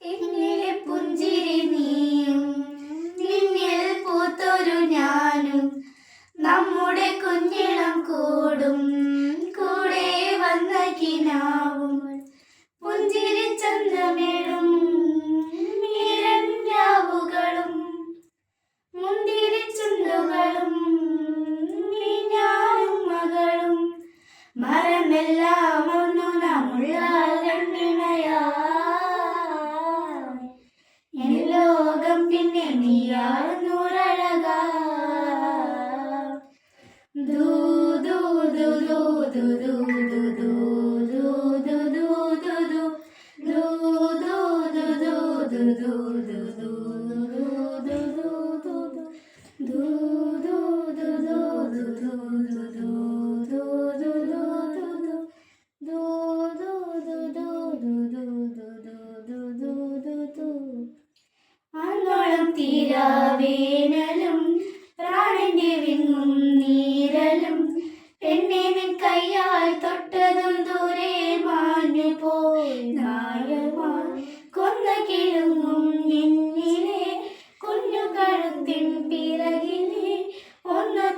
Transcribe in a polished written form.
എന്നിലെ പുഞ്ചിരി നീയും നിന്നിൽ പൂത്തൊരു ഞാനും നമ്മുടെ കുഞ്ഞിളം കൂടും കൂടെ വന്ന കിനാവും പുഞ്ചിരി ചന്തമേടും രാവുകളും മുന്തിരി ചുണ്ടുകളും ഞാനും മകളും മരമെല്ലാം ഒന്നു നമ്മുള്ള കണ്ണിണയാ ലോകം പിന്നെ നീയാഴ്ന്നൂരഴകാ ദൂ ദൂ ദൂ ദൂ ദൂ ദൂ ദൂ ദൂ ദൂ ദൂ ദൂ ദൂ തീരാവേനലും പ്രാണന്റെ വിങ്ങും നീരലും എന്നെ നിൻ കയ്യാൽ തൊട്ടതും ദൂരെ മാഞ്ഞു പോയി നായമാൻ കൊന്ന കിളുങ്ങും നിന്നിലെ കുഞ്ഞു കഴുത്തിൻ പിറകിലെ ഒന്ന്